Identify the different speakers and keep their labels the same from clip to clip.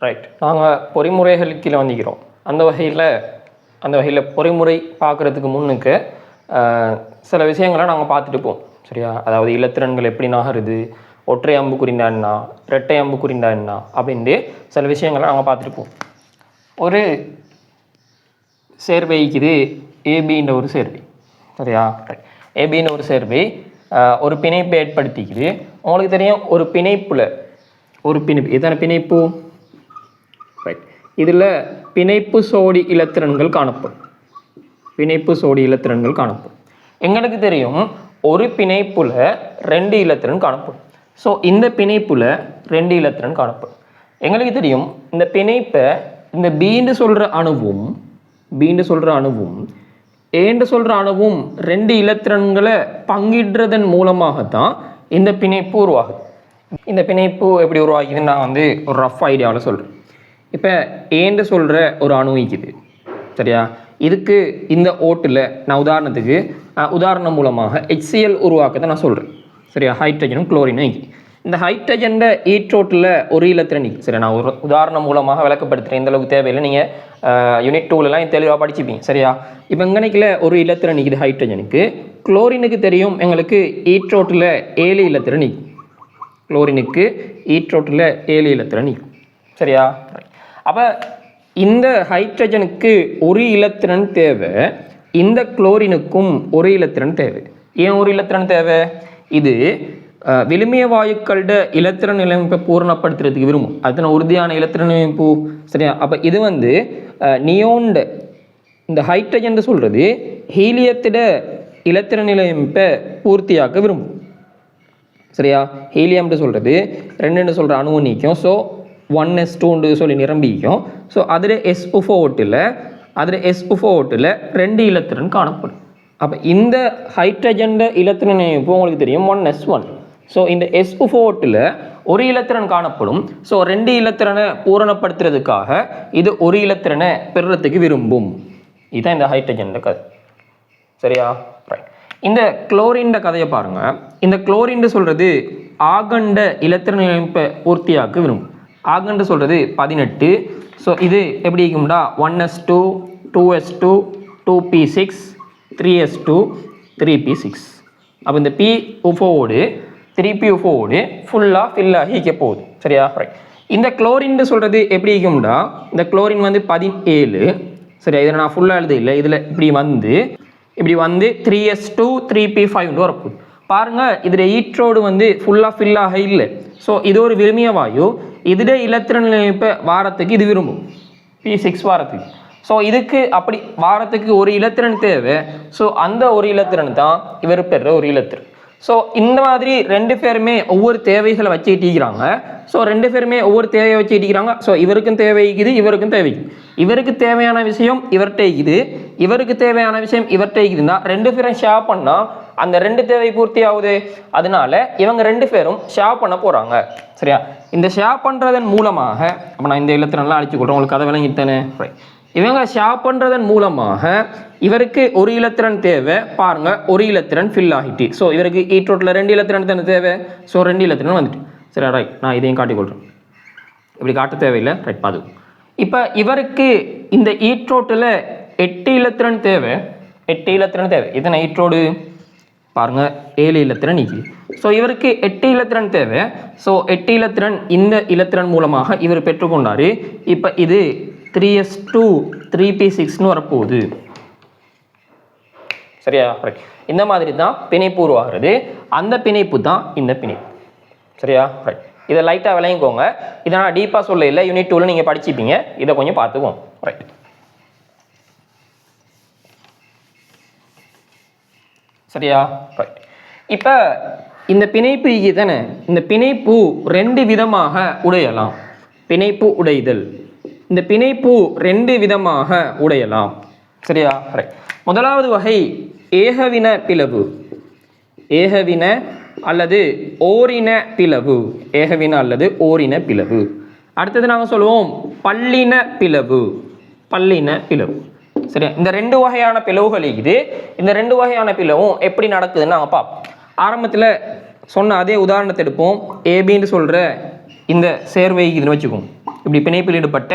Speaker 1: Right. நாங்கள் பொறிமுறைகளுக்கு கீழே வந்துக்கிறோம். அந்த வகையில் பொறிமுறை பார்க்குறதுக்கு முன்னுக்கு சில விஷயங்களை நாங்கள் பார்த்துட்டு போவோம். சரியா? அதாவது இலத்திரன்கள் எப்படி நகருது, ஒற்றை அம்பு குறிந்தா என்ன, இரட்டை அம்பு குறிந்தா என்ன அப்படின்ட்டு சில விஷயங்களை நாங்கள் பார்த்துட்டு போவோம். ஒரு சேர்வைக்குது ஏபின்ற ஒரு சேர்வை. சரியா? ஏபின்னு ஒரு சேர்வை ஒரு பிணைப்பை ஏற்படுத்திக்குது. உங்களுக்கு தெரியும், ஒரு பிணைப்பில் ஒரு பிணைப்பு எத்தனை பிணைப்பு? ரைட். இதில் பிணைப்பு சோடி இலத்திரன்கள் காணப்படும். பிணைப்பு சோடி இலத்திரன்கள் காணப்படும். எங்களுக்கு தெரியும், ஒரு பிணைப்புல 2 இலத்திரன் காணப்படும். ஸோ இந்த பிணைப்புல 2 இலத்திரன் காணப்படும். எங்களுக்கு தெரியும், இந்த பிணைப்பை இந்த பீண்டு சொல்கிற அணுவும் ஏண்டு சொல்கிற அணுவும் 2 இலத்திரன்களை பங்கிடுறதன் மூலமாகத்தான் இந்த பிணைப்பு உருவாகுது. இந்த பிணைப்பு எப்படி உருவாகுதுன்னு நான் ஒரு ரஃப் ஐடியாவில் சொல்கிறேன். இப்போ ஏண்டு சொல்கிற ஒரு அணு இருக்குது. சரியா? இதுக்கு இந்த ஓட்டில் நான் உதாரணம் மூலமாக HCl உருவாக்கத்தை நான் சொல்கிறேன். சரியா? ஹைட்ரஜனும் குளோரினும். இந்த ஹைட்ரஜன் ஈற்றோட்டில் ஒரு இலத்திரன். சரி, நான் ஒரு உதாரணம் மூலமாக விளக்கப்படுத்துகிறேன். இந்த அளவுக்கு தேவையில்லை. நீங்கள் யூனிட் 2லலாம் தெளிவாக படிச்சுப்பீங்க. சரியா? இப்போ இங்கனைக்கில் ஒரு இலத்திரன் நிற்குது ஹைட்ரஜனுக்கு. குளோரினுக்கு தெரியும் எங்களுக்கு ஈற்றோட்டில் 7 இலத்திரன் நிற்கும். குளோரினுக்கு ஈற்றோட்டில் 7 இலத்திரன் நிற்கும். சரியா? அப்போ இந்த ஹைட்ரஜனுக்கு ஒரு இலத்திரன் தேவை, இந்த குளோரினுக்கும் ஒரு இலத்திரன் தேவை. ஏன் ஒரு இலத்திரன் தேவை? இது விழுமிய வாயுக்களோட இலத்திரன் நிலையமைப்பை பூரணப்படுத்துறதுக்கு விரும்பும். அதுதான் உறுதியான இலத்திரன் நிலையமைப்பு. சரியா? அப்போ இது நியோண்ட இந்த ஹைட்ரஜன் சொல்கிறது ஹீலியத்திட இலத்திரன் நிலையமைப்பை பூர்த்தியாக்க விரும்பும். சரியா? ஹீலியம்னு சொல்கிறது 2 சொல்கிற அணுவு நீக்கும். ஸோ 1s2 சொல்லி நிரம்பிக்கும். ஸோ அதில் SO4 ஓட்டில் 2 இலத்திரன் காணப்படும். அப்போ இந்த ஹைட்ரஜன் இலத்திரன் நிலையமைப்பு உங்களுக்கு தெரியும் 1s1. ஸோ இந்த SO4 ஓட்டில் ஒரு இலத்திரன் காணப்படும். ஸோ 2 இலத்திரனை பூரணப்படுத்துறதுக்காக இது ஒரு இலத்திரனை பெறுறதுக்கு விரும்பும். இதுதான் இந்த ஹைட்ரஜன் கதை. சரியா? ரைட். இந்த குளோரின் கதையை பாருங்க. இந்த குளோரின் சொல்றது ஆகண்ட இலத்திரன் நிலையமைப்பை பூர்த்தியாக்க விரும்பும். ஆகண்ட சொல்றது 18. ஸோ இது எப்படி இருக்கும்டா 1s2 2s2 2p6 3s2 3p6. அப்போ இந்த P-O4 3p-O4 ஃபுல்லாக ஃபில் ஆகிக்க போகுது. சரியா? ரைட். இந்த குளோரின் சொல்கிறது எப்படி இருக்கும்டா, இந்த குளோரின் 17. சரியா? இதில் நான் ஃபுல்லாக எழுத இல்லை. இதில் இப்படி வந்து 3s2 3p5 வரப்போகுது. பாருங்கள், இதில் ஈற்றோடு ஃபுல்லாக ஃபில் ஆக இல்லை. ஸோ இது ஒரு விழுமிய வாயு. இதில் இலத்திரன் நிலையமைப்பை வாரத்துக்கு இது விரும்பும், P6 வாரத்துக்கு. ஸோ இதுக்கு அப்படி வாரத்துக்கு ஒரு இலத்திரன் தேவை. ஸோ அந்த ஒரு இலத்திரன் தான் இவர் பெற ஒரு இலத்திரன். ஸோ இந்த மாதிரி 2 பேருமே ஒவ்வொரு தேவைகளை வச்சுக்கிட்டிருக்கிறாங்க. ஸோ 2 பேருமே ஒவ்வொரு தேவையை வச்சுக்கிட்டிருக்கிறாங்க. ஸோ இவருக்கும் தேவைக்குது, இவருக்கும் தேவைக்குது. இவருக்கு தேவையான விஷயம் இவர்கிட்ட இருக்குது, இவருக்கு தேவையான விஷயம் இவர்கிட்ட இருக்குதுன்னா 2 பேரும் ஷேர் பண்ணால் அந்த 2 தேவை பூர்த்தி ஆகுது. அதனால இவங்க 2 பேரும் ஷேர் பண்ண போகிறாங்க. சரியா? இந்த ஷேர் பண்ணுறதன் மூலமாக, அப்போ நான் இந்த இலத்திரன்லாம் அழிச்சு கொடுறேன், உங்களுக்கு கதை விளங்கித்தானே. இவங்க ஷேர் பண்ணுறதன் மூலமாக இவருக்கு ஒரு இலத்திரன் தேவை. பாருங்க, ஒரு இலத்திரன் ஃபில் ஆகிட்டு. ஸோ இவருக்கு ஈற்றோட்டில் 2 இலத்திரன் தானே தேவை. ஸோ 2 இலத்திரன் வந்துட்டு. சரி, ரைட். நான் இதையும் காட்டிக்கொள்கிறேன். இப்படி காட்ட தேவையில்லை. ரைட், பாது. இப்போ இவருக்கு இந்த ஈற்றோட்டில் 8 இலத்திரன் தேவை. 8 இலத்திரன் தேவை. இதனை ஈற்றோடு பாருங்க 7 இலத்திரன் நீக்குது. ஸோ இவருக்கு 8 இலத்திரன் தேவை. ஸோ 8 இலத்திரன் இந்த இலத்திரன் மூலமாக இவர் பெற்றுக்கொண்டாரு. இப்போ இது 3s2 3p6 வரப்போகுது. சரியா? ரைட். இந்த மாதிரி தான் பிணைப்பு உருவாகிறது. அந்த பிணைப்பு தான் இந்த பிணைப்பு. சரியா? ரைட். இதை லைட்டாக விளங்கிக்கோங்க. இதை நான் டீப்பாக சொல்ல இல்லை, யூனிட் 2ல நீங்கள் படிச்சுப்பீங்க. இதை கொஞ்சம் பார்த்துக்கோங்க. ரைட். சரியா? ரைட். இப்போ இந்த பிணைப்பு தானே, இந்த பிணைப்பு 2 விதமாக உடையலாம். பிணைப்பு உடைதல். இந்த பிணைப்பு 2 விதமாக உடையலாம். சரியா? ரைட். முதலாவது வகை ஏகவின பிளவு. ஏகவின அல்லது ஓரின பிளவு. ஏகவின அல்லது ஓரின பிளவு. அடுத்தது நாங்கள் சொல்லுவோம் பல்லின பிளவு. பல்லின பிளவு. சரியா? இந்த 2 வகையான பிளவுகள் இது. இந்த 2 வகையான பிளவும் எப்படி நடக்குதுன்னு நாங்கள் பார்ப்போம். ஆரம்பத்தில் சொன்ன அதே உதாரணத்தை எடுப்போம். ஏபின்னு சொல்கிற இந்த சேர்வை இதுன்னு வச்சுக்கோம். இப்படி பிணைப்பில் ஈடுபட்ட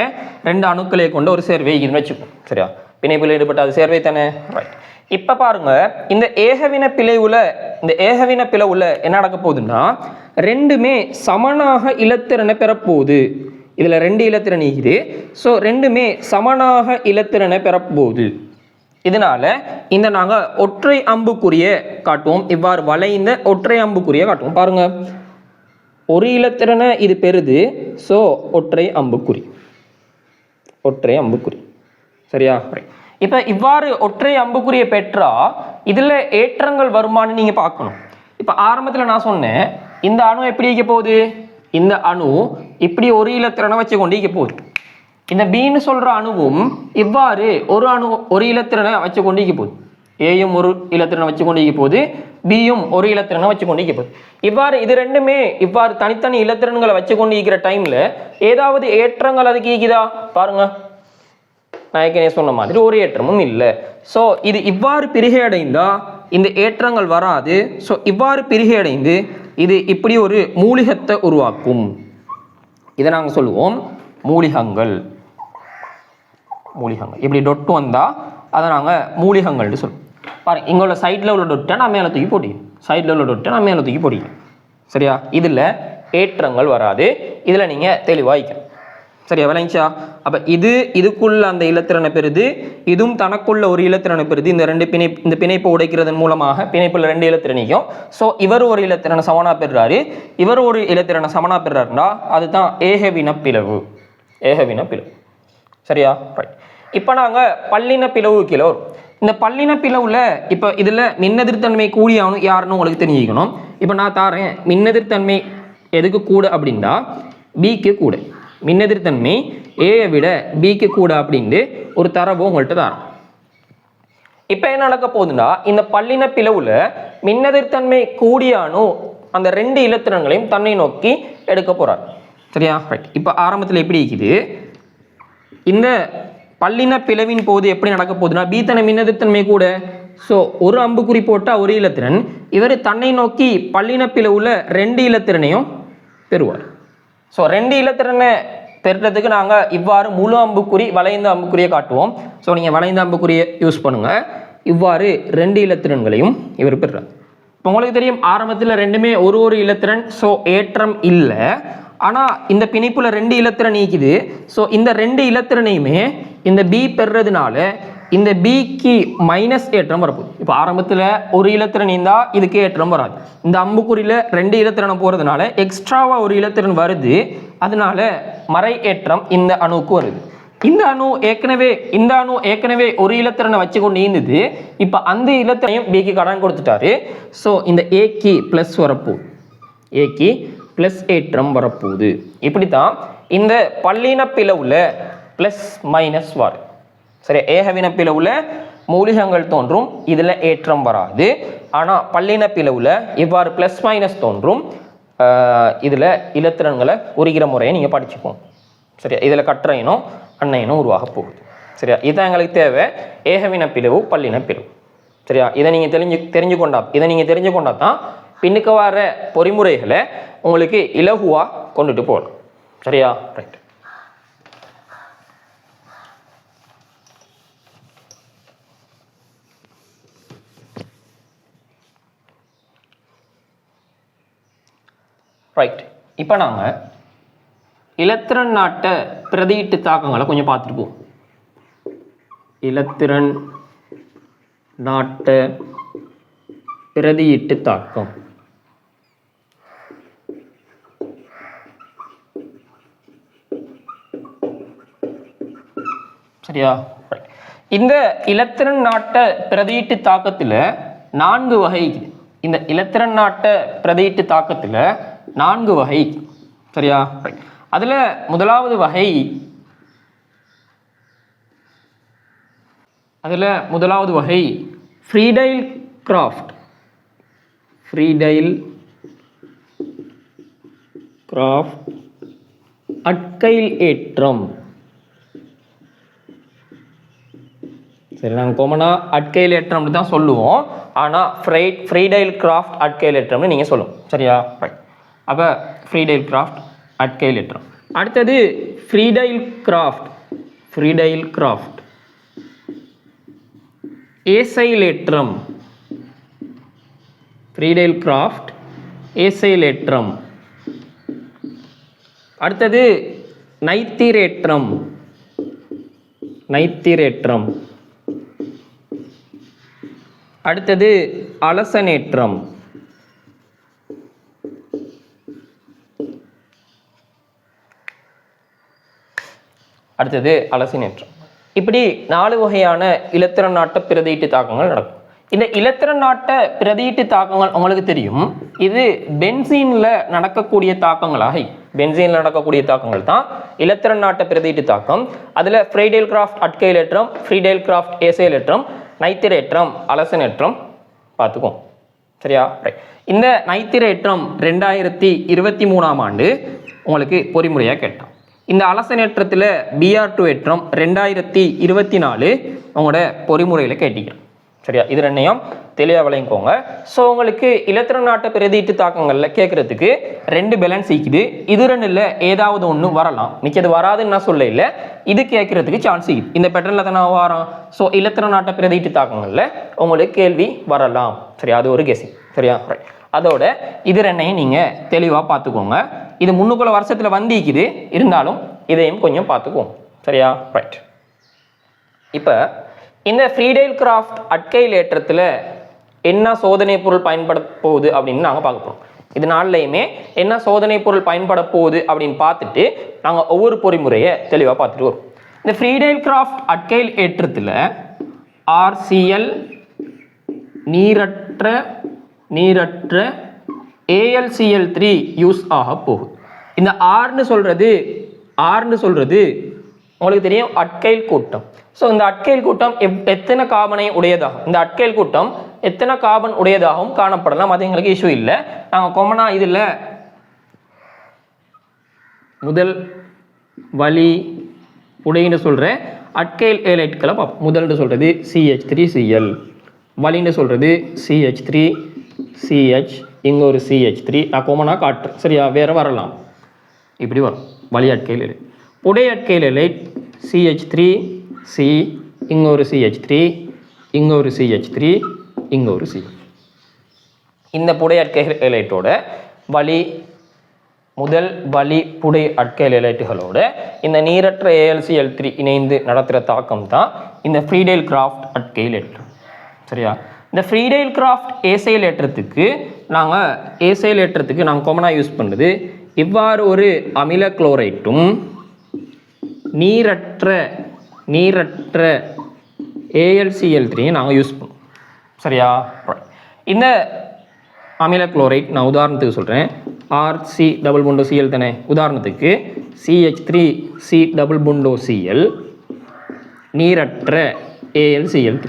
Speaker 1: 2 அணுக்களை கொண்ட ஒரு சேர்வை இதுன்னு வச்சுப்போம். சரியா, பிணைப்பில் ஈடுபட்ட அது சேர்வை தானே. ரைட். இப்போ பாருங்க, இந்த ஏகவின பிளவுல என்ன நடக்க போகுதுன்னா, ரெண்டுமே சமனாக இலத்திரனை பெறப்போகுது. இதில் 2 இலத்திரன் இருக்குது. ஸோ ரெண்டுமே சமனாக இலத்திரனை பெறப்போகுது. இதனால இந்த நாங்கள் ஒற்றை அம்புக்குறியை காட்டுவோம். இவ்வாறு வளைந்த ஒற்றை அம்புக்குறியை காட்டுவோம். பாருங்க, ஒரு இலத்திரனை இது பெறுது. ஸோ ஒற்றை அம்புக்குறி. சரியா. இப்போ இவ்வாறு ஒற்றை அம்புக்குறியை பெற்றா இதில் ஏற்றங்கள் வருமானு நீங்கள் பார்க்கணும். இப்போ ஆரம்பத்தில் நான் சொன்னேன், இந்த அணு எப்படி இருக்க போகுது, இந்த அணு இப்படி ஒரு இலத்திரனை வச்சு கொண்டு இருக்க போகுது. இந்த பின்னு சொல்கிற அணுவும் இவ்வாறு ஒரு இலத்திரனை வச்சு கொண்டு இருக்க போகுது. ஏயும் ஒரு இலத்திரனை வச்சு கொண்டு இருக்க போகுது, பியும் ஒரு இலத்திரனை வச்சு கொண்டு இருக்க போகுது. இவ்வாறு இது ரெண்டுமே இவ்வாறு தனித்தனி இலத்திரன்களை வச்சு கொண்டு இருக்கிற டைமில் ஏதாவது ஏற்றங்கள் அதுக்கு ஈக்குதா பாருங்க. நான் ஏற்கனவே சொன்ன மாதிரி ஒரு ஏற்றமும் இல்லை. ஸோ இது இவ்வாறு பிரிகை அடைந்தா இந்த ஏற்றங்கள் வராது. ஸோ இவ்வாறு பிரிகை அடைந்து இது இப்படி ஒரு மூலிகத்தை உருவாக்கும். இதை நாங்கள் சொல்லுவோம் மூலிகங்கள். இப்படி டொட்டு வந்தால் அதை நாங்கள் மூலிகங்கள்னு சொல்லுவோம். பாருங்க, இங்கே உள்ள சைடில் உள்ள டொட்டை நான் மேலே தூக்கி போட்டிக்கிறேன். சரியா, இதில் ஏற்றங்கள் வராது. இதில் நீங்கள் தெளிவாய்க்க. சரியா, விளங்கிச்சா. அப்போ இதுக்குள்ள அந்த இலத்திரனை பெறுது, இதுவும் தனக்குள்ள ஒரு இலத்திரனை பெறுது. இந்த பிணைப்பை உடைக்கிறதன் மூலமாக பிணைப்புள்ள 2 இலத்திரனையும். ஸோ இவர் ஒரு இலத்திரனை சமனா பெறுறாரு, இவர் ஒரு இலத்திரனை சமனா பெறுறாருன்னா அதுதான் ஏகவின பிளவு. சரியா. ரைட். இப்போ நாங்கள் பல்லின பிளவு கீழே வரும். இந்த பல்லின பிளவுல இப்போ இதில் மின்னெதிர்த்தன்மை கூடியவனு யாருன்னு உங்களுக்கு தெரிஞ்சுக்கணும். இப்போ நான் தாரேன், மின்னெதிர்த்தன்மை எதுக்கு கூட அப்படின்னா பிக்கு கூட. மின்னெதிர்த்தன்மை ஏயை விட பிக்கு கூட அப்படின்ட்டு ஒரு தரவு உங்கள்கிட்ட தரோம். இப்போ என்ன நடக்க போகுதுன்னா, இந்த பல்லின பிளவுல மின்னெதிர்த்தன்மை கூடிய அணு அந்த 2 இலத்திரன்களையும் தன்னை நோக்கி எடுக்க போறார். சரியா. ரைட். இப்போ ஆரம்பத்தில் எப்படி இருக்குது, இந்த பல்லின பிளவின் போது எப்படி நடக்க போகுதுன்னா, பீத்தனை மின்னெதிர்த்தன்மை கூட. ஸோ ஒரு அம்புக்குறி போட்டால் ஒரு இலத்திரன், இவர் தன்னை நோக்கி பல்லின பிளவுல 2 இலத்திரனையும் பெறுவார். ஸோ 2 இலத்திரனை பெறுறதுக்கு நாங்கள் இவ்வாறு முழு அம்புக்குறி வளைந்த அம்புக்குறியை காட்டுவோம். ஸோ நீங்கள் வளைந்த அம்புக்குறியை யூஸ் பண்ணுங்கள். இவ்வாறு 2 இலத்திரன்களையும் இவர் பெறுறார். இப்போ உங்களுக்கு தெரியும், ஆரம்பத்தில் ரெண்டுமே ஒரு இலத்திரன். ஸோ ஏற்றம் இல்லை. ஆனால் இந்த பிணைப்புல 2 இலத்திரன் நீக்குது. ஸோ இந்த 2 இலத்திரனையுமே இந்த பி பெறுறதுனால இந்த பிக்கு மைனஸ் ஏற்றம் வரப்போகுது. இப்போ ஆரம்பத்தில் ஒரு இலத்திரன் இருந்தால் இதுக்கு ஏற்றம் வராது. இந்த அம்புக்குறியில் 2 இலத்திரனை போகிறதுனால எக்ஸ்ட்ராவாக ஒரு இலத்திரன் வருது. அதனால மறை ஏற்றம் இந்த அணுவுக்கு வருது. இந்த அணு ஏற்கனவே ஒரு இலத்திரனை வச்சு கொண்டு இருந்தது. இப்போ அந்த இலத்திரனையும் பிக்கு கடன் கொடுத்துட்டாரு. ஸோ இந்த ஏக்கு ப்ளஸ் வரப்போகுது, ஏக்கு ப்ளஸ் ஏற்றம் வரப்போகுது. இப்படி தான் இந்த பல்லின பிளவுல ப்ளஸ் மைனஸ் வரும். சரி, ஏகவின பிளவுல மூலிகங்கள் தோன்றும், இதில் ஏற்றம் வராது. ஆனால் பல்லின பிளவுல இவ்வாறு ப்ளஸ் மைனஸ் தோன்றும். இதில் இலத்திரன்களை உரிகிற முறையை நீங்கள் படிச்சுக்கோங்க. சரியா, இதில் கற்றையினும் அன்னையினும் உருவாக போகுது. சரியா, இதுதான் எங்களுக்கு தேவை, ஏகவின பிளவு பல்லின பிளவு. சரியா, இதை நீங்கள் தெரிஞ்சு கொண்டா தான் பின்னுக்கு வர பொறிமுறைகளை உங்களுக்கு இலகுவாக கொண்டுட்டு போகலாம். சரியா. ரைட். ரைட். இப்போ நாங்கள் இலத்திரன் நாட்ட பிரதியீட்டு தாக்கங்களை கொஞ்சம் பார்த்துட்டு போவோம். இலத்திரன் நாட்ட பிரதியீட்டு தாக்கம். சரியா. இந்த இலத்திரன் நாட்ட பிரதியீட்டு தாக்கத்தில் 4 வகை. இந்த இலத்திரன் நாட்ட பிரதியீட்டு தாக்கத்தில் 4 வகை. சரியா. அதில் முதலாவது வகை ஃப்ரீடைல் கிராஃப்ட் அட்கைல் ஏற்றம். சரி, நாங்கள் காமனாக அட்கைல் ஏற்றம்னு தான் சொல்லுவோம். ஆனால் ஃப்ரீடைல் கிராஃப்ட் அட்கைல் ஏற்றம்னு நீங்கள் சொல்லுவோம். சரியா. ரைட். அப்போ ஃப்ரீடைல் கிராஃப்ட் அட்கைல் ஏற்றம். அடுத்தது ஃப்ரீடைல் கிராஃப்ட் ஏசைலேற்றம். அடுத்தது நைத்திரேற்றம். அடுத்தது அலசனேற்றம். இப்படி 4 வகையான இலத்திரன் நாட்ட பிரதியீட்டு தாக்கங்கள் நடக்கும். இந்த இலத்திரன் நாட்ட பிரதியீட்டு தாக்கங்கள் உங்களுக்கு தெரியும், இது பென்சீன்ல நடக்கக்கூடிய தாக்கங்களாக தான் இலத்திரன் நாட்ட பிரதியீட்டு தாக்கம். அதுல ஃப்ரீடைல் கிராஃப்ட் அட்கைலேற்றம், ஃப்ரீடைல் கிராஃப்ட் ஏசைலேற்றம், நைத்திரேற்றம், அலசனேற்றம் பார்த்துக்கோம். சரியா? ரைட். இந்த நைத்திரேற்றம் 2023ஆம் ஆண்டு உங்களுக்கு பொறிமுறையாக கேட்டான். இந்த அலசனேற்றத்தில் BR2 ஏற்றம் 2024 உங்களோட பொறிமுறையில் கேட்டிக்கிறேன். சரியா? இது ரெண்டையும் தெளிவாக விளங்கிக்கோங்க. ஸோ உங்களுக்கு இலத்திரன் நாட்ட பிரதியீட்டு தாக்கங்களில் கேட்கறதுக்கு 2 பேலன்ஸ் இருக்குது. இது 2ல் ஏதாவது ஒன்று வரலாம், நிற்கிறது வராதுன்னு நான் சொல்ல இல்லை, இது கேட்கறதுக்கு சான்ஸ் இருக்குது. இந்த பேட்டர்னில் தானே வரோம். ஸோ இலத்திரன் நாட்ட பிரதியீட்டு தாக்கங்களில் உங்களுக்கு கேள்வி வரலாம். சரியா? அது ஒரு கெஸிங். சரியா? ரைட். அதோட இது 2ஐயும் நீங்கள் தெளிவாக பார்த்துக்கோங்க. இது முன்னுக்குள்ள வருஷத்தில் வந்திக்குது, இருந்தாலும் இதையும் கொஞ்சம் பார்த்துக்குவோம். சரியா? ரைட். இப்போ இந்த ஃப்ரீடைல் கிராஃப்ட் அட்கைலேற்றத்தில் என்ன சோதனை பொருள் பயன்பட போகுது அப்படின்னு நாங்கள் பார்க்க போகிறோம். இது நாள்லையுமே என்ன சோதனை பொருள் பயன்பட போகுது அப்படின்னு பார்த்துட்டு நாங்கள் ஒவ்வொரு பொறிமுறையை தெளிவாக பார்த்துட்டு வரோம். இந்த ஃப்ரீடைல் கிராஃப்ட் அட்கைல் ஏற்றத்தில் RCl நீரற்ற AlCl3 யூஸ் ஆக போகுது. இந்த ஆர்னு சொல்றது உங்களுக்கு தெரியும் அட்கைல் கூட்டம். ஸோ இந்த அட்கைல் கூட்டம் எத்தனை கார்பனை உடையதாகும், இந்த அட்கைல் கூட்டம் எத்தனை கார்பன் உடையதாகவும் காணப்படலாம். அது எங்களுக்கு இஷ்யூ இல்லை. நாங்கள் கொமனா இதில் முதல் வழி உடைன்னு சொல்கிற அட்கைல் ஏலைட்களை பார்ப்போம். முதல்னு சொல்கிறது CH3Cl, வலின்னு சொல்கிறது CH3CH, இங்கே ஒரு CH3 நான் கொமனா காட்டுறேன். சரியா? வேறு வரலாம், இப்படி வரும் வலி அட்கைல் ஏலைட். உடை அட்கைல் ஏலைட் CH3C, இங்கே ஒரு CH3, இங்கே ஒரு CH3, இங்கே ஒரு CH. இந்த புடை அட்கைல் ஏலைட்டோட முதல் வலி புடை அட்கைல் ஏலைட்டுகளோட இந்த நீரற்ற AlCl3 இணைந்து நடத்துகிற தாக்கம் தான் இந்த ஃப்ரீடைல் கிராஃப்ட் அட்கைல் ஏற்றம். சரியா? இந்த ஃப்ரீடைல் கிராஃப்ட் ஏசைலேற்றத்துக்கு நாங்கள் காமனாக யூஸ் பண்ணுறது இவ்வாறு ஒரு அமில குளோரைட்டும் நீரற்ற AlCl3 நாங்கள் யூஸ் பண்ணுவோம். சரியா? இந்த அமில குளோரைட் நான் உதாரணத்துக்கு சொல்கிறேன். RC டபுள் புண்டோ Cl தானே. உதாரணத்துக்கு CH3C∼Cl நீரற்ற AlCl3.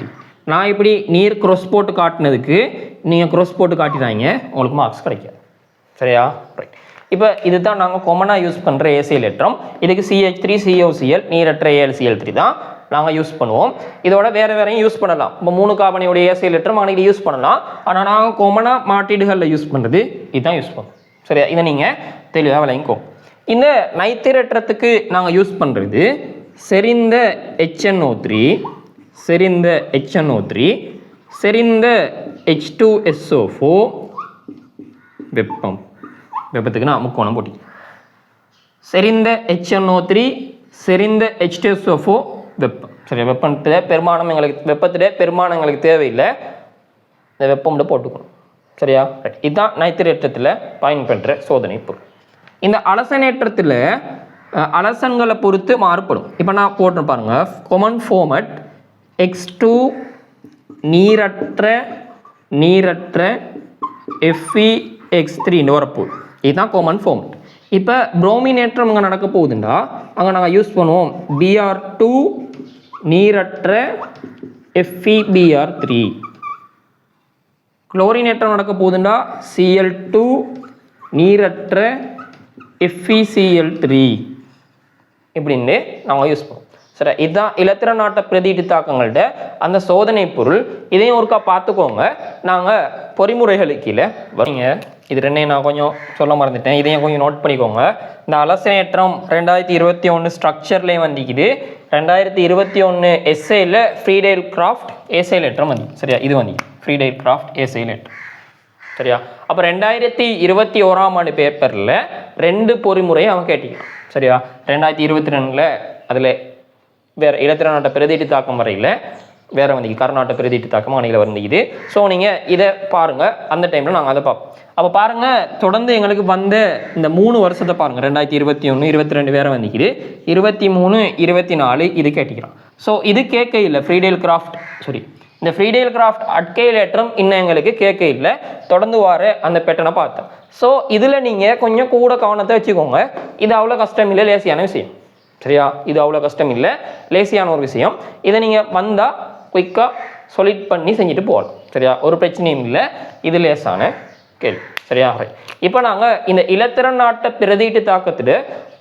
Speaker 1: நான் இப்படி நீர் க்ரோஸ் போட்டு காட்டினதுக்கு நீங்கள் க்ரோஸ் போட்டு காட்டினாங்க, உங்களுக்கு மார்க்ஸ் கிடைக்காது. சரியா? ரைட். இப்போ இதுதான் நாங்கள் காமனாக யூஸ் பண்ணுற ஏசைலேற்றம். இதுக்கு CH3COCl நீரற்ற AlCl3 தான் நாங்கள் யூஸ் பண்ணுவோம். இதோட வேறையும் யூஸ் பண்ணலாம். இப்போ 3 கார்பனையுடைய ஏசைலேற்றம் அன்றைக்கி யூஸ் பண்ணலாம். ஆனால் நாங்கள் காமனாக மாற்றீடுகளில் யூஸ் பண்ணுறது இதுதான் யூஸ் பண்ணுவோம். சரியா? இதை நீங்கள் தெளிவாக விளங்கிக்கோ. இந்த நைத்திரேற்றத்துக்கு நாங்கள் யூஸ் பண்ணுறது செறிந்த HNO3, செறிந்த H2SO4, வெப்பத்துக்கு நான் முக்கோணம் போட்டி. செறிந்த HNO3, செறிந்த H2SO4 வெப்பம். சரி, வெப்பத்தில் பெருமானம் எங்களுக்கு தேவையில்லை, இந்த வெப்பம் போட்டுக்கணும். சரியா? ரைட். இதுதான் நைத்திரேற்றத்தில் பயன்பெற்ற சோதனை பொருள். இந்த அலசனேற்றத்தில் அலசன்களை பொறுத்து மாறுபடும். இப்போ நான் போட்டு பாருங்க, கொமன் ஃபார்மட் X2 நீரற்ற FeX3 வரப்போகுது. இதுதான் காமன் ஃபார்மட். இப்போ புரோமினேற்றம் அங்கே நடக்க போகுதுண்டா அங்கே நாங்கள் யூஸ் பண்ணுவோம் Br2 நீரற்ற FeBr3. குளோரினேற்றம் நடக்க போகுதுண்டா Cl2 நீரற்ற FeCl3 இப்படின்னு நாங்கள் யூஸ் பண்ணுவோம். சரி, இதுதான் இலத்திரன் நாட்ட பிரதியீட்டு தாக்கங்கள்ட அந்த சோதனை பொருள். இதையும் ஒருக்கா பார்த்துக்கோங்க. நாங்கள் பொறிமுறைகளுக்கு கீழே வரீங்க. இது ரெண்டையும் நான் கொஞ்சம் சொல்ல மறந்துட்டேன், இதையும் கொஞ்சம் நோட் பண்ணிக்கோங்க. இந்த அலசனேற்றம் 2021 ஸ்ட்ரக்சர்லேயும் வந்திக்குது, 2021 எஸ்ஏல ஃப்ரீடேல் கிராஃப்ட் ஏசைல் ஏற்றம் வந்து சரியா, இது வந்து ஃப்ரீடேல் கிராஃப்ட் ஏசைல் ஏற்றம் சரியா. அப்போ 2021 பேப்பரில் 2 பொறிமுறையை அவன் கேட்டிக்கிறான் சரியா. 2022 அதில் வேறு இலத்திர நாட்டை பிரதிட்டு தாக்கம் வரையில் வேறு வந்து கர்நாடக பிரதிட்டு தாக்கம் அணையில் வந்துக்குது. ஸோ நீங்கள் இதை பாருங்கள், அந்த டைமில் நாங்கள் அதை பார்ப்போம். அப்போ பாருங்கள், தொடர்ந்து எங்களுக்கு வந்த இந்த 3 வருஷத்தை பாருங்கள், 2021 22 வேறு வந்துக்குது, 23 24 இது கேட்டிக்கிறான். ஸோ இது கேட்க இல்லை ஃப்ரீடேல் கிராஃப்ட் சாரி, இந்த ஃப்ரீடேல் கிராஃப்ட் அட்கைல் ஏற்றம் இன்னும் எங்களுக்கு கேட்க இல்லை, தொடர்ந்து வர அந்த பேட்டர்னை பார்த்தோம். ஸோ இதில் நீங்கள் கொஞ்சம் கூட கவனத்தை வச்சுக்கோங்க. இது அவ்வளோ கஷ்டம் இல்லை, லேசியான விஷயம் சரியா. இது அவ்வளோ கஷ்டம் இல்லை, லேசியான ஒரு விஷயம். இதை நீங்கள் வந்தால் குயிக்காக சொலிட் பண்ணி செஞ்சுட்டு போகலாம் சரியா, ஒரு பிரச்சனையும் இல்லை. இது லேசான கேள்வி சரியா. இப்போ நாங்கள் இந்த இலத்திரன் நாட்டை பிரதிட்டு தாக்கத்தில்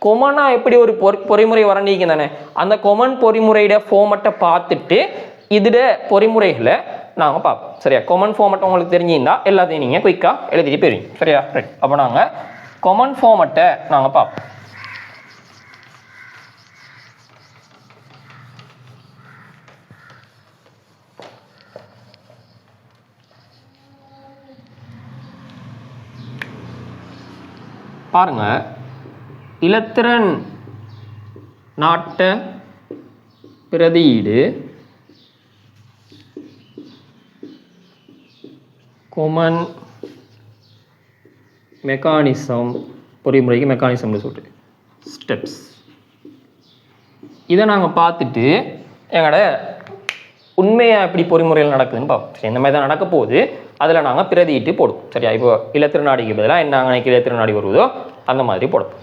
Speaker 1: கொமனாக எப்படி ஒரு பொறிமுறை வரண்டிக்கு தானே, அந்த கொமன் பொறிமுறையோட ஃபார்மட்டை பார்த்துட்டு இதில் பொறிமுறைகளை நாங்கள் பார்ப்போம் சரியா. கொமன் ஃபார்மட்டை உங்களுக்கு தெரிஞ்சிருந்தால் எல்லாத்தையும் நீங்கள் குயிக்காக எழுதிட்டு போயிருவீங்க சரியா. ரைட், அப்போ நாங்கள் கொமன் ஃபார்மட்டை நாங்கள் பார்ப்போம். பாருங்க, இலத்திரன் நாட்ட பிரதியீடு கொமன் மெக்கானிசம், பொறிமுறைக்கு மெக்கானிசம்னு சொல்லிட்டு ஸ்டெப்ஸ், இதை நாங்கள் பார்த்துட்டு எங்களோட உண்மையாக எப்படி பொறிமுறையில் நடக்குதுன்னு பார்ப்போம். சரி, இந்த மாதிரி தான் நடக்க போகுது, அதில் நாங்கள் பிரதியிட்டு போடுவோம் சரியா. இப்போ இலத்திரநாடிக்கு பதிலாக என்ன அன்னைக்கு இலத்திரநாடி வருவதோ அந்த மாதிரி போடுவோம்.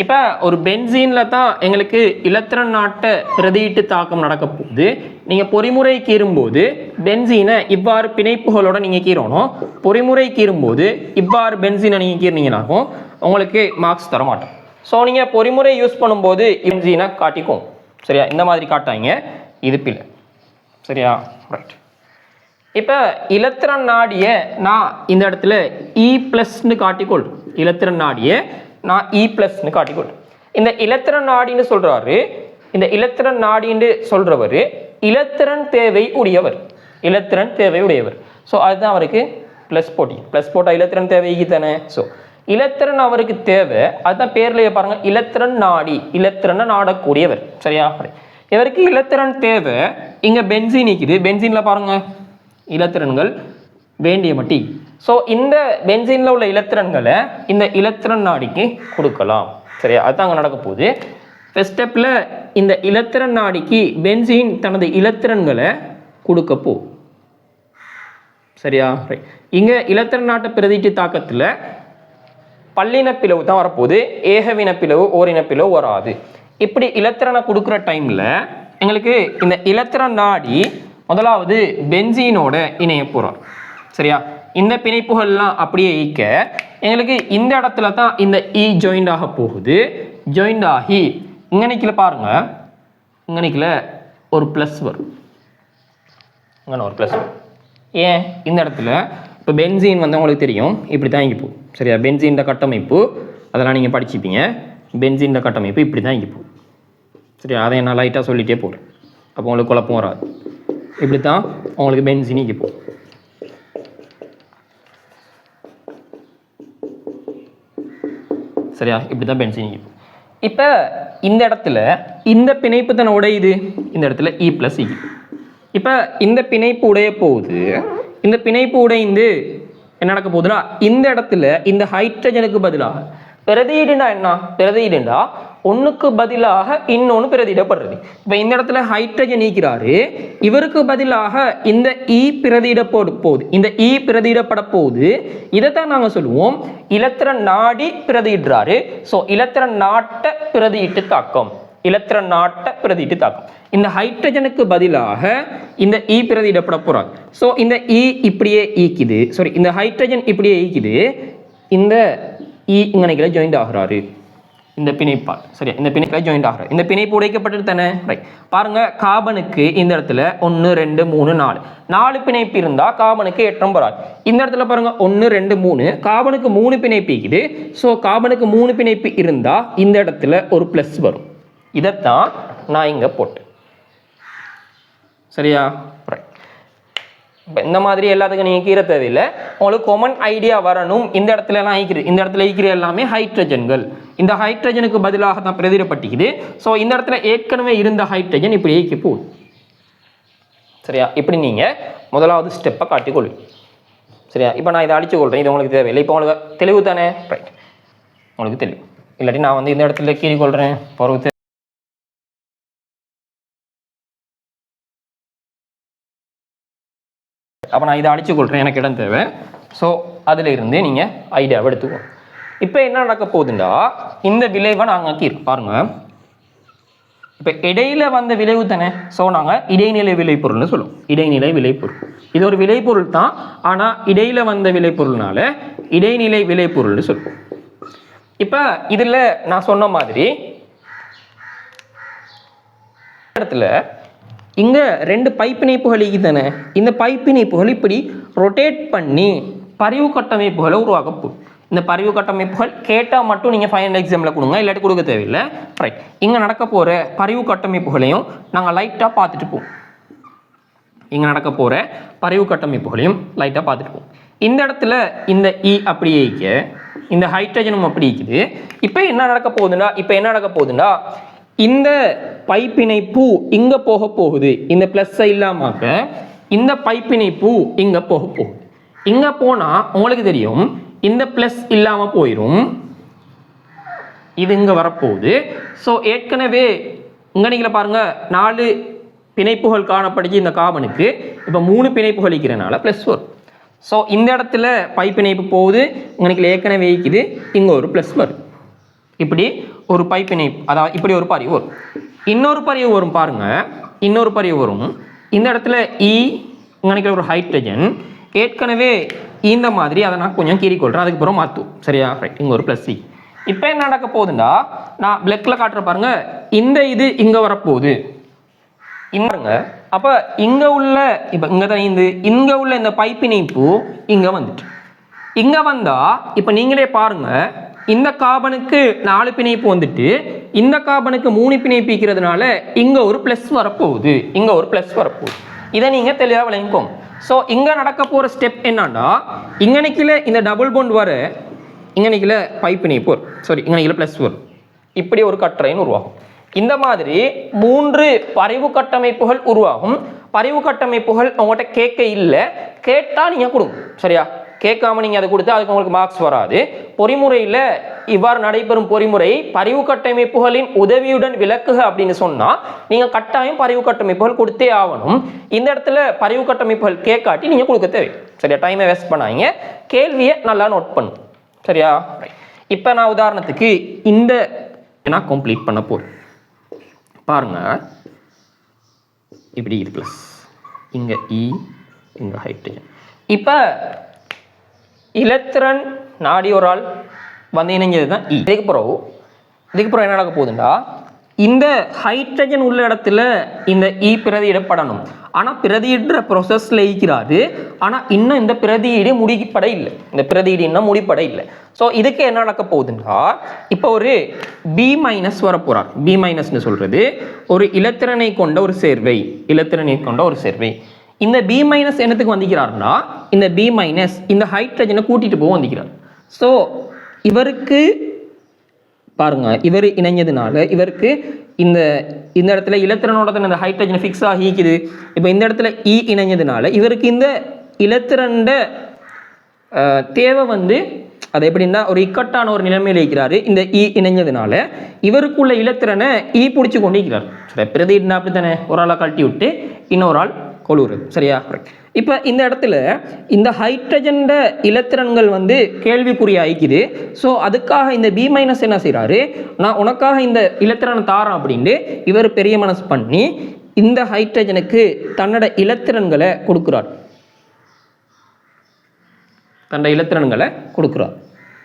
Speaker 1: இப்போ ஒரு பென்சீனில் தான் எங்களுக்கு இலத்திரன் நாட்டை பிரதியிட்டு தாக்கம் நடக்க போகுது. நீங்கள் பொறிமுறை கீறும்போது பென்சீனை இவ்வாறு பிணைப்புகளோட நீங்கள் கீறணும், பொறிமுறை கீறும்போது இவ்வாறு பென்சீனை நீங்கள் கீறினீங்கனாகும் உங்களுக்கு மார்க்ஸ் தர மாட்டோம். ஸோ நீங்கள் பொறிமுறை யூஸ் பண்ணும்போது பென்சீனை காட்டிக்கும் சரியா, இந்த மாதிரி காட்டாங்க, இது பிள்ளை சரியா. ரைட், இப்போ இலத்திரன் நாடியை நான் இந்த இடத்துல E+ன்னு காட்டிக்கொள், இலத்திரன் நாடியை நான் E+ன்னு காட்டிக்கொள். இந்த இலத்திரன் நாடின்னு சொல்கிறாரு, இந்த இலத்திரன் நாடின்னு சொல்கிறவர் இலத்திரன் தேவை உடையவர், இலத்திரன் தேவை உடையவர். ஸோ அதுதான் அவருக்கு ப்ளஸ் போட்டி, ப்ளஸ் போட்டால் இலத்திரன் தேவைக்கு தானே. ஸோ இலத்திரன் அவருக்கு தேவை, அதுதான் பேர்லேயே பாருங்கள், இலத்திரன் நாடி, இலத்திரனை நாடக்கூடியவர் சரியா. இவருக்கு இலத்திரன் தேவை. இங்கே பென்சீன் நிற்குது, பென்சீனில் பாருங்கள் இலத்திரன்கள் வேண்டிய மட்டி. ஸோ இந்த பென்சீனில் உள்ள இலத்திரன்களை இந்த இலத்திரன் நாடிக்கு கொடுக்கலாம் சரியா, அதுதான் அங்கே நடக்க போகுது. ஃபர்ஸ்ட் ஸ்டெப்பில் இந்த இலத்திரன் நாடிக்கு பென்சீன் தனது இலத்திரன்களை கொடுக்க போ சரியா. இங்கே இலத்திரன் நாட்டை பிரதிட்டு தாக்கத்தில் பல்லினப்பிளவு தான் வரப்போகுது, ஏகவினப்பிளவு ஓரினப்பிளவு வராது. இப்படி இலத்திரனை கொடுக்குற டைமில் எங்களுக்கு இந்த இலத்திரன் நாடி முதலாவது பென்சீனோட இணைய போகிறோம் சரியா. இந்த பிணைப்புகள்லாம் அப்படியே ஈக்க எங்களுக்கு இந்த இடத்துல தான் இந்த இ ஜாயிண்ட் ஆக போகுது. ஜாயிண்ட் ஆகி இங்கனைக்கில் பாருங்க, இங்கனைக்கில் ஒரு ப்ளஸ் வரும், இங்கே ஒரு ப்ளஸ் வரும். ஏன் இந்த இடத்துல இப்போ பென்சீன் வந்து உங்களுக்கு தெரியும் இப்படி தான் இங்கே போகும் சரியா. பென்சீன் கட்டமைப்பு அதெல்லாம் நீங்கள் படிச்சுப்பீங்க, பென்சீன் கட்டமைப்பு இப்படி தான் இங்கே போகும் சரியா. அதை நான் லைட்டாக சொல்லிகிட்டே போகிறேன், அப்போ உங்களுக்கு குழப்பம் வராது. இப்படி தான் உங்களுக்கு பென்சீன் இங்கே போகும் சரியா, இப்படி தான் பென்சீன் இங்கே போகும். இப்போ இந்த இடத்துல இந்த பிணைப்பு தானே உடையுது, இந்த இடத்துல E+E. இப்போ இந்த பிணைப்பு உடைய போகுது, இந்த பிணைப்பு உடைந்து என்ன நடக்க போகுதுன்னா இந்த இடத்துல இந்த ஹைட்ரஜனுக்கு பதிலாக பிரதியிடுண்டா என்ன, பிரதியிடுண்டா ஒன்றுக்கு பதிலாக இன்னொன்று பிரதியிடப்படுறது. இப்போ இந்த இடத்துல ஹைட்ரஜன் நீக்கிறாரு, இவருக்கு பதிலாக இந்த இ பிரதியிடப்பட போகுது, இந்த இ பிரதியிடப்பட போகுது. இதைத்தான் நாங்கள் சொல்லுவோம் இலத்திரன் நாடி பிரதியிடுறாரு. ஸோ இலத்திரன் நாட்டை பிரதியிட்டு தாக்கம், இலத்திரன் நாட்டை பிரதியிட்டு தாக்கம். இந்த ஹைட்ரஜனுக்கு பதிலாக இந்த இ பிரதியிடப்பட போகிறார். ஸோ இந்த இ இப்படியே ஈக்குது, சாரி இந்த ஹைட்ரஜன் இப்படியே ஈக்குது, இந்த இ இங்கே ஜாயிண்ட் ஆகிறாரு இந்த பிணைப்பால் சரியா இந்த பிணைப்பை ஜாயிண்ட் ஆகிற இந்த பிணைப்பு உடைக்கப்பட்டது தானே ரைட் பாருங்க கார்பனுக்கு இந்த இடத்துல 1 2 3 4 பிணைப்பு இருந்தா கார்பனுக்கு ஏற்றம் வராது இந்த இடத்துல பாருங்க 1 2 3 கார்பனுக்கு 3 பிணைப்பு இருக்குது ஸோ கார்பனுக்கு 3 பிணைப்பு இருந்தா இந்த இடத்துல ஒரு பிளஸ் வரும் இதைத்தான் நான் இங்க போட்டேன் சரியா ரைட் இந்த மாதிரி எல்லாத்துக்கும் நீங்கள் கீரை தேவையில்லை உங்களுக்கு காமன் ஐடியா வரணும் இந்த இடத்துல எல்லாம் இந்த இடத்துல ஈக்கிற எல்லாமே ஹைட்ரஜன்கள் இந்த ஹைட்ரஜனுக்கு பதிலாக தான் பிரதிடப்பட்டிக்குது ஸோ இந்த இடத்துல ஏற்கனவே இருந்த ஹைட்ரஜன் இப்படி ஏக்கி போகுது சரியா இப்படி நீங்கள் முதலாவது ஸ்டெப்பை காட்டிக்கொள்வீங்க சரியா இப்போ நான் இதை அடிச்சு கொள்கிறேன் இது உங்களுக்கு தேவையில்லை இப்போ உங்களுக்கு தெளிவு தானே ரைட் உங்களுக்கு தெளிவு இல்லாட்டி நான் இந்த இடத்துல கீறி கொள்கிறேன் பொறுத்து அப்போ நான் இதை அடிச்சு கொள்கிறேன் எனக்கு இடம் தேவை ஸோ அதில் இருந்தே நீங்கள் ஐடியாவை எடுத்துக்கோங்க இப்போ என்ன நடக்க போகுதுண்டா இந்த விளைவை நாங்கள் கீழ் பாருங்கள் இப்போ இடையில வந்த விளைவு தானே ஸோ நாங்கள் இடைநிலை விளைபொருள்னு சொல்லுவோம் இடைநிலை விளைபொருள் இது ஒரு விளைபொருள் தான் ஆனால் இடையில வந்த விளைபொருள்னால இடைநிலை விளைபொருள்னு சொல்லுவோம் இப்போ இதில் நான் சொன்ன மாதிரி இடத்துல இங்கே 2 பைப்பிணைப்புகள் தானே இந்த பைப்பிணைப்புகள் இப்படி ரொட்டேட் பண்ணி பரிவு கட்டமைப்புகளை உருவாக்கப்படும் இந்த பரிவு கட்டமைப்புகள் கேட்டால் மட்டும் நீங்கள் ஃபைனல் எக்ஸாமில் கொடுங்க இல்லாட்டி கொடுக்க தேவையில்லை ரைட் இங்கே நடக்க போகிற பரிவு கட்டமைப்புகளையும் நாங்கள் லைட்டாக பார்த்துட்டு போவோம் இங்கே நடக்க போகிற பரிவு கட்டமைப்புகளையும் லைட்டாக பார்த்துட்டு போவோம் இந்த இடத்துல இந்த அப்படியே இந்த ஹைட்ரஜனும் அப்படி இருக்குது இப்போ என்ன நடக்க போகுதுன்னா இந்த பைப்பிணைப்பு இங்க போக போகுது இந்த பிளஸ் இல்லாமக்க இந்த பைப்பிணைப்பு இங்க போக போகுது இங்க போனா உங்களுக்கு தெரியும் இந்த பிளஸ் இல்லாம போயிடும் இது இங்க வரப்போகுது ஸோ ஏற்கனவே இங்க நீங்கள பாருங்க 4 பிணைப்புகள் காணப்படுச்சு இந்த கார்பனுக்கு இப்போ 3 பிணைப்புகள் இருக்கிறனால பிளஸ் வரும் ஸோ இந்த இடத்துல பைப்பிணைப்பு போகுது உங்களுக்கு ஏற்கனவே இருக்குது இங்க ஒரு பிளஸ் வரும் இப்படி ஒரு பைப்பிணைப்பு அதாவது இப்படி ஒரு பரிவு வரும் இன்னொரு பரிவு வரும் பாருங்க இன்னொரு பரிவு வரும் இந்த இடத்துல இங்கே ஒரு ஹைட்ரஜன் ஏற்கனவே இந்த மாதிரி அதை நான் கொஞ்சம் கீறிக்கொள்கிறேன் அதுக்கப்புறம் மாற்றுவோம் சரியா ரைட் இங்கே ஒரு ப்ளஸ் இப்போ என்ன நடக்க போகுதுன்னா நான் பிளக்கில் காட்டுற பாருங்க இந்த இது இங்கே வரப்போகுது இங்க அப்போ இங்கே உள்ள இப்போ இங்கே தான் இங்கே உள்ள இந்த பைப்பிணைப்பு இங்கே வந்துட்டு இங்கே வந்தால் இப்போ நீங்களே பாருங்க இந்த கார்பனுக்கு 4 பிணைப்பு வந்துட்டு இந்த கார்பனுக்கு 3 பிணைப்பு இருக்கிறதுனால இங்க ஒரு பிளஸ் வரப்போகுது இதை நீங்க தெளிவாக விளங்கிக்கோங்க ஸோ இங்க நடக்க போற ஸ்டெப் என்னன்னா இங்கனைக்குல இந்த டபுள் பாண்ட் வர இங்கனைக்குல பைப்பிணைப்பு இங்கனைக்குல பிளஸ் வரும் இப்படி ஒரு கட்டரைன் உருவாகும் இந்த மாதிரி 3 பரிவு கட்டமைப்புகள் உருவாகும் பரிவு கட்டமைப்புகள் உங்கள்கிட்ட கேட்க இல்லை கேட்டா நீங்க கொடுங்க சரியா கேட்காம நீங்கள் அதை கொடுத்து அதுக்கு உங்களுக்கு மார்க்ஸ் வராது பொறிமுறையில் இவ்வாறு நடைபெறும் பொறிமுறை பரிவு கட்டமைப்புகளின் உதவியுடன் விளக்குக அப்படின்னு சொன்னால் நீங்கள் கட்டாயம் பரிவு கட்டமைப்புகள் கொடுத்தே ஆகணும் இந்த இடத்துல பரிவு கட்டமைப்புகள் கேட்காட்டி நீங்கள் கொடுக்க தேவை சரியா டைமை வேஸ்ட் பண்ணாங்க கேள்வியை நல்லா நோட் பண்ணும் சரியா இப்போ நான் உதாரணத்துக்கு இந்த நான் கம்ப்ளீட் பண்ண போகிறேன் பாருங்க இப்படி இது ப்ளஸ் இங்கே இங்கே ஹைட்ரஜன் இப்போ இலத்திரன் நாடியோரால் வந்து இணைஞ்சது தான் இதுக்கு பிறகு என்ன நடக்க போகுதுண்டா இந்த ஹைட்ரஜன் உள்ள இடத்துல இந்த பிரதியிடப்படணும் ஆனால் பிரதியிடுற ப்ரொசஸில் இருக்கிறாரு ஆனால் இன்னும் இந்த பிரதியீடு முடிப்பட இல்லை ஸோ இதுக்கு என்ன நடக்க போகுதுண்டா இப்போ ஒரு பி மைனஸ் வரப்போகிறார் பி மைனஸ்னு சொல்கிறது ஒரு இலத்திரனை கொண்ட ஒரு சேர்வை இந்த பி மைனஸ் என்னத்துக்கு வந்திக்கிறார்னா இந்த பி மைனஸ் இந்த ஹைட்ரஜனை கூட்டிட்டு போக வந்திக்கிறார் ஸோ இவருக்கு பாருங்க இவர் இணைஞ்சதுனால இவருக்கு இந்த இடத்துல இலத்திரனோட இந்த ஹைட்ரஜன் ஃபிக்ஸ் ஆகிக்குது இப்போ இந்த இடத்துல இணைஞ்சதுனால இவருக்கு இந்த இலத்திரண்ட தேவை வந்து அது எப்படின்னா ஒரு இக்கட்டான ஒரு நிலைமையில் இருக்கிறாரு இந்த இணைஞ்சதுனால இவருக்குள்ள இலத்திரனை பிடிச்சி கொண்டு இருக்கிறார் சரி பிரதினா அப்படி தானே ஒரு ஆளை கழட்டி விட்டு இன்னொரு ஆள் கொழுவுறது சரியா இப்போ இந்த இடத்துல இந்த ஹைட்ரஜன் இலத்திரன்கள் வந்து கேள்விக்குறியாயிக்குது ஸோ அதுக்காக இந்த பி மைனஸ் என்ன செய்கிறாரு நான் உனக்காக இந்த இலத்திரனை தாரேன் அப்படின்ட்டு இவர் பெரிய மனசு பண்ணி இந்த ஹைட்ரஜனுக்கு தன்னோட இலத்திரன்களை கொடுக்குறார்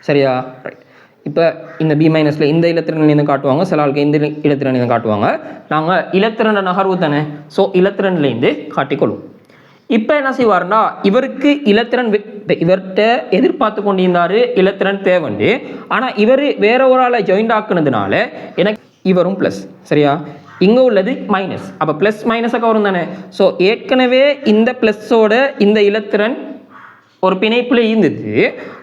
Speaker 1: சரியா ரைட் இப்போ இந்த பி மைனஸில் இந்த இலத்திரன் காட்டுவாங்க, சில ஆளுக்கு இந்த இலத்திரன் காட்டுவாங்க. நாங்கள் இலத்திரன் நகர்வு தானே, ஸோ இலத்திரன்லேருந்து காட்டிக்கொள்வோம். இப்போ என்ன செய்வார்னா, இவருக்கு இலத்திரன் இவர்கிட்ட எதிர்பார்த்து கொண்டிருந்தார் இலத்திரன் தேவைண்டு. ஆனால் இவர் வேற ஒரு ஆளை ஜாயிண்ட் ஆக்குனதுனால எனக்கு இவரும் ப்ளஸ். சரியா, இங்கே உள்ளது மைனஸ். அப்போ ப்ளஸ் மைனஸாக வரும் தானே. ஸோ ஏற்கனவே இந்த ப்ளஸ்ஸோட இந்த இலத்திரன் ஒரு பிணைப்பில் இருந்தது.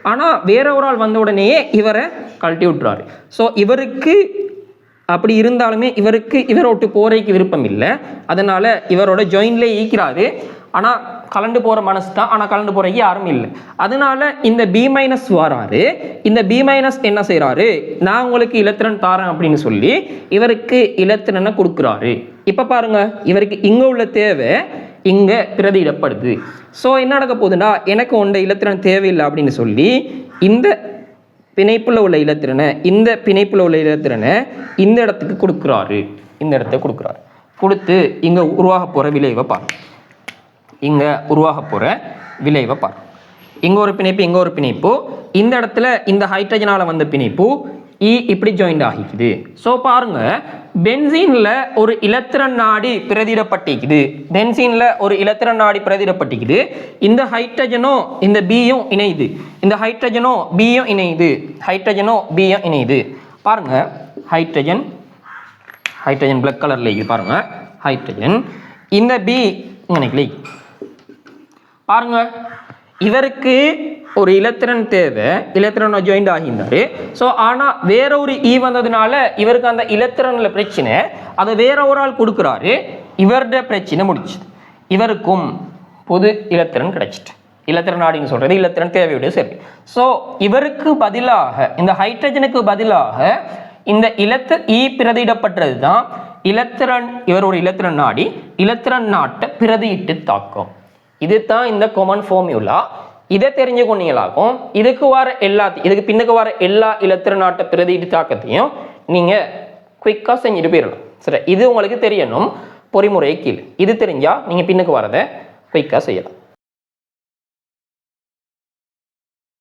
Speaker 1: ஆனால் வேற ஒரு ஆள் வந்த உடனேயே இவரை கழட்டி விட்டுறாரு. ஸோ இவருக்கு அப்படி இருந்தாலுமே இவருக்கு இவரோட்டு போறதுக்கு விருப்பம் இல்லை. அதனால் இவரோட ஜாயின்லேயே ஈக்கிறாரு. ஆனால் கலண்டு போகிற மனசு தான், ஆனால் கலண்டு போகிறதுக்கு யாரும் இல்லை. அதனால இந்த பி மைனஸ் வராரு. இந்த பி மைனஸ் என்ன செய்கிறாரு, நான் உங்களுக்கு இலத்திரன் தாரேன் அப்படின்னு சொல்லி இவருக்கு இலத்திரனை கொடுக்குறாரு. இப்போ பாருங்க, இவருக்கு இங்கே உள்ள தேவை இங்கே பிரதியிடப்படுது. ஸோ என்ன நடக்க போகுதுன்னா, எனக்கு உண்ட இலத்திரன் தேவையில்லை அப்படின்னு சொல்லி இந்த பிணைப்பில் உள்ள இலத்திரனை இந்த பிணைப்பில் உள்ள இலத்திரனை இந்த இடத்துக்கு கொடுக்குறாரு. இந்த இடத்த கொடுக்குறாரு. கொடுத்து இங்கே உருவாக போகிற விளைவை பாருங்க. இங்கே உருவாக போகிற விளைவை பாருங்க. இங்கே ஒரு பிணைப்பு, இங்கே ஒரு பிணைப்பு. இந்த இடத்துல இந்த ஹைட்ரஜனால் வந்த பிணைப்பு இப்படி ஜாயிண்ட் ஆகிக்குது. ஸோ பாருங்க, பென்சீனில் ஒரு இலத்திரன் நாடி பிரதிடப்பட்டிக்குது. பென்சீனில் ஒரு இலத்திரன் நாடி பிரதிடப்பட்டிக்குது. இந்த ஹைட்ரஜனும் இந்த பியும் இணையுது. இந்த ஹைட்ரஜனும் பியும் இணையுது. ஹைட்ரஜனும் பியும் இணையுது. பாருங்க, ஹைட்ரஜன் ஹைட்ரஜன் பிளாக் கலர்ல இருக்குது பாருங்க. ஹைட்ரஜன் இந்த பி இங்கே பாருங்க, இவருக்கு ஒரு இலத்திரன் தேவை, இலத்திரன் ஜாயிண்ட் ஆகியிருந்தாரு. ஸோ ஆனால் வேற ஒரு வந்ததுனால இவருக்கு அந்த இலத்திரனில் பிரச்சனை, அதை வேற ஒரு ஆள் கொடுக்குறாரு. இவருடைய பிரச்சனை முடிச்சுது. இவருக்கும் பொது இலத்திரன் கிடைச்சிட்டு. இலத்திரன் நாடின்னு சொல்றது இலத்திரன் தேவையுடைய சரி. ஸோ இவருக்கு பதிலாக, இந்த ஹைட்ரஜனுக்கு பதிலாக இந்த பிரதியிடப்பட்டது தான் இலத்திரன். இவர் ஒரு இலத்திரன் நாடி இலத்திரன் நாட்டை பிரதியிட்டு தாக்கும். இதுதான் இந்த காமன் ஃபார்முலா. இதை தெரிஞ்சு கொண்டீங்களாக்கும் இதுக்கு பின்னுக்கு வர எல்லா இலத்திரன் நாட்டை பிரதியிட்டு தாக்கத்தையும் நீங்க குயிக்கா செஞ்சுட்டு போயிடலாம். சரி, இது உங்களுக்கு தெரியணும் பொறிமுறை கீழ். இது தெரிஞ்சா நீங்க பின்னுக்கு வரதை குயிக்கா செய்யலாம்.